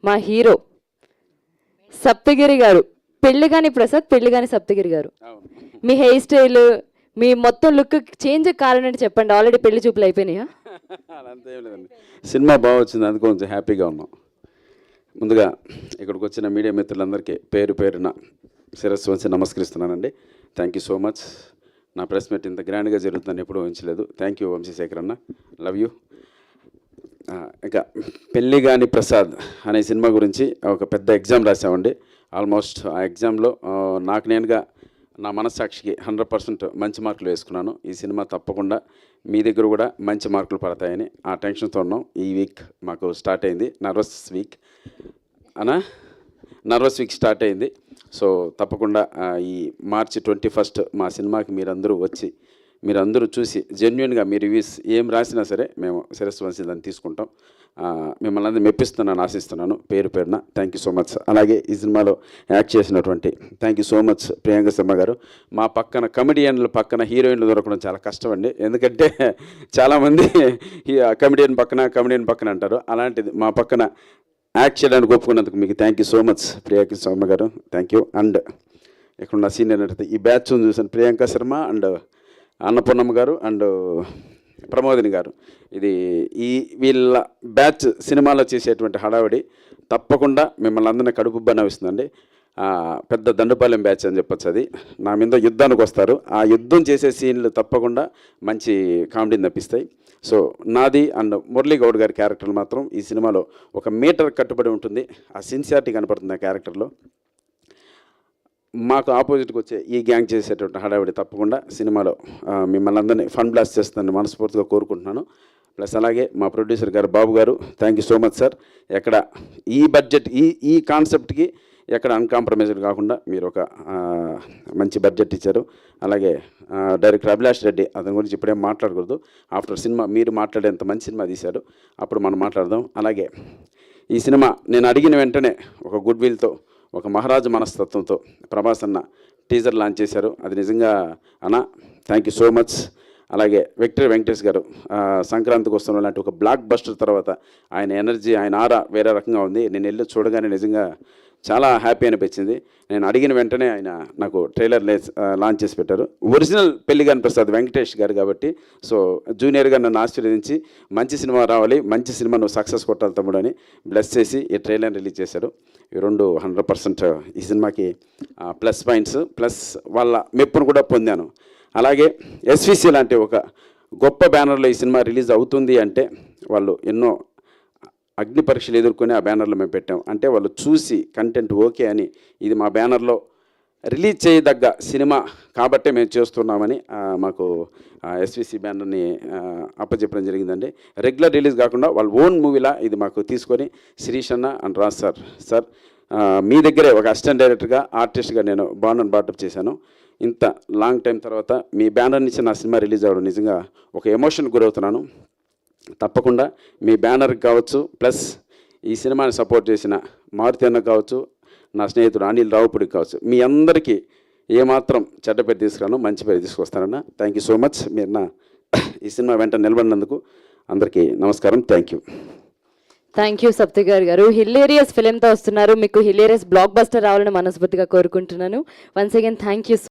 మా హీరో సప్తగిరి గారు, పెళ్ళిగాని ప్రసాద్, పెళ్ళిగాని సప్తగిరి గారు. మీ హెయిర్ స్టైల్, మీ మొత్తం లుక్ చేంజ్ కారణం ఏంటి చెప్పండి. ఆల్రెడీ పెళ్లి చూపులు అయిపోయినాయా? అదంతా ఏం లేదండి, సినిమా బాగా వచ్చింది, అందుకు కొంచెం హ్యాపీగా ఉన్నాం. ముందుగా ఇక్కడికి వచ్చిన మీడియా మిత్రులందరికీ పేరు పేరున శిరస్సు వంచి నమస్కరిస్తున్నానండి. Thank you so much. నా ప్రెస్ మీట్ ఇంత గ్రాండ్గా జరుగుతుందని ఎప్పుడూ ఊహించలేదు. థ్యాంక్ యూ వంశీశేఖర్ అన్న, లవ్ యూ. ఇంకా పెళ్ళిగాని ప్రసాద్ అనే సినిమా గురించి ఒక పెద్ద ఎగ్జామ్ రాసామండి. ఆల్మోస్ట్ ఆ ఎగ్జామ్లో నాకు నేనుగా నా మనస్సాక్షికి 100% మంచి మార్కులు వేసుకున్నాను. ఈ సినిమా తప్పకుండా మీ దగ్గర కూడా మంచి మార్కులు పడతాయని ఆ టెన్షన్తో ఉన్నాం. ఈ వీక్ మాకు స్టార్ట్ అయింది నర్వస్ వీక్ స్టార్ట్ అయింది. సో తప్పకుండా ఈ మార్చి 21 మా సినిమాకి మీరందరూ వచ్చి మీరందరూ చూసి జెన్యున్గా మీ రివ్యూస్ ఏం రాసినా సరే మేము శిరస్సు వంచి దాన్ని తీసుకుంటాం. మిమ్మల్ని అందరూ మెప్పిస్తున్నాను, ఆశిస్తున్నాను. పేరు పేరున థ్యాంక్ యూ సో మచ్. అలాగే ఈ సినిమాలో యాక్ట్ చేసినటువంటి thank you so much Priyanka Sharma గారు. మా పక్కన కమెడియన్లు పక్కన హీరోయిన్లు దొరకడం చాలా కష్టం అండి. ఎందుకంటే చాలామంది కమెడియన్ పక్కన అంటారు. అలాంటిది మా పక్కన యాక్ట్ చేయడానికి ఒప్పుకున్నందుకు మీకు thank you so much Priyanka Sharma గారు, థ్యాంక్ యూ. అండ్ ఇక్కడ ఉన్న సీనియర్ నటితే ఈ బ్యాచ్ చూసాను, ప్రియాంక శర్మ అండ్ అన్నపూర్ణమ్మ గారు అండ్ ప్రమోదిని గారు. ఇది వీళ్ళ బ్యాచ్ సినిమాలో చేసేటువంటి హడావిడి తప్పకుండా మిమ్మల్ని అందరినీ కడుపుబ్బా నవ్విస్తుందండి. పెద్ద దండుపాలెం బ్యాచ్ అని చెప్పచ్చు. అది నా మీద యుద్ధానికి వస్తారు. ఆ యుద్ధం చేసే సీన్లు తప్పకుండా మంచి కామెడీని తప్పిస్తాయి. సో నాది అండ్ మురళీ గౌడ్ గారి క్యారెక్టర్ మాత్రం ఈ సినిమాలో ఒక మీటర్ కట్టుబడి ఉంటుంది. ఆ సిన్సియారిటీ కనపడుతుంది ఆ క్యారెక్టర్లో. మాకు ఆపోజిట్కి వచ్చే ఈ గ్యాంగ్ చేసేటువంటి హడావిడి తప్పకుండా సినిమాలో మిమ్మల్ని అందరినీ ఫన్ బ్లాస్ట్ చేస్తుందని మనస్ఫూర్తిగా కోరుకుంటున్నాను. ప్లస్ అలాగే మా ప్రొడ్యూసర్ గారు బాబు గారు, thank you so much sir. ఎక్కడ ఈ బడ్జెట్ ఈ కాన్సెప్ట్కి ఎక్కడ అన్కాంప్రమైజ్డ్ కాకుండా మీరు ఒక మంచి బడ్జెట్ ఇచ్చారు. అలాగే డైరెక్టర్ అభిలాష్ రెడ్డి, అతని గురించి ఇప్పుడేం మాట్లాడకూడదు. ఆఫ్టర్ సినిమా మీరు మాట్లాడేంత మంచి సినిమా తీశారు, అప్పుడు మనం మాట్లాడదాం. అలాగే ఈ సినిమా నేను అడిగిన వెంటనే ఒక గుడ్ విల్తో, ఒక మహారాజు మనస్తత్వంతో ప్రభాస్ అన్న టీజర్ లాంచ్ చేశారు. అది నిజంగా అన్న థ్యాంక్ యూ సో మచ్. అలాగే విక్టరీ వెంకటేష్ గారు సంక్రాంతికి వస్తున్న లాంటి ఒక బ్లాక్ బస్టర్ తర్వాత ఆయన ఎనర్జీ, ఆయన ఆరా వేరే రకంగా ఉంది. నేను వెళ్ళి చూడగానే నిజంగా చాలా హ్యాపీ అనిపించింది. నేను అడిగిన వెంటనే ఆయన నాకు ట్రైలర్ లాంచ్ చేసి పెట్టారు. ఒరిజినల్ పెళ్ళిగాని ప్రసాద్ వెంకటేష్ గారు కాబట్టి సో జూనియర్గా నన్ను ఆశీర్వదించి మంచి సినిమా రావాలి, మంచి సినిమా నువ్వు సక్సెస్ కొట్టాలి తమ్ముడు అని బ్లెస్ చేసి ఈ ట్రైలర్ రిలీజ్ చేశారు. ఈ రెండు 100% ఈ సినిమాకి ప్లస్ పాయింట్స్, ప్లస్ వాళ్ళ మెప్పును కూడా పొందాను. అలాగే ఎస్విసి లాంటి ఒక గొప్ప బ్యానర్లో ఈ సినిమా రిలీజ్ అవుతుంది అంటే వాళ్ళు ఎన్నో అగ్ని పరీక్షలు ఎదుర్కొని ఆ బ్యానర్లో మేము పెట్టాం. అంటే వాళ్ళు చూసి కంటెంట్ ఓకే అని ఇది మా బ్యానర్లో రిలీజ్ చేయదగ్గ సినిమా కాబట్టే మేము చేస్తున్నామని మాకు ఎస్విసి బ్యానర్ని అప్పచెప్పడం జరిగిందండి. రెగ్యులర్ రిలీజ్ కాకుండా వాళ్ళ ఓన్ మూవీలా ఇది మాకు తీసుకొని శిరీష్ అన్న అండ్ రాజ్ సార్ మీ దగ్గరే ఒక అసిస్టెంట్ డైరెక్టర్గా ఆర్టిస్ట్గా నేను బాటప్ చేశాను. ఇంత లాంగ్ టైం తర్వాత మీ బ్యానర్ నుంచి నా సినిమా రిలీజ్ అవ్వడం నిజంగా ఒక ఎమోషన్ గురవుతున్నాను. తప్పకుండా మీ బ్యానర్కి కావచ్చు, ప్లస్ ఈ సినిమాని సపోర్ట్ చేసిన మారుతి అన్న కావచ్చు, నా స్నేహితుడు అనిల్ రావుపూడికి కావచ్చు, మీ అందరికీ ఏమాత్రం చెడ్డ పేరు తీసుకురాను, మంచి పేరు తీసుకొస్తానన్న. Thank you so much. మీరు నా ఈ సినిమా వెంట నిలబడినందుకు అందరికీ నమస్కారం. Thank you. Thank you Saptagiri garu. Hilarious ఫిలింతో వస్తున్నారు. మీకు హిలేరియస్ బ్లాక్ బస్టర్ రావాలని మనస్ఫూర్తిగా కోరుకుంటున్నాను. Once again thank you.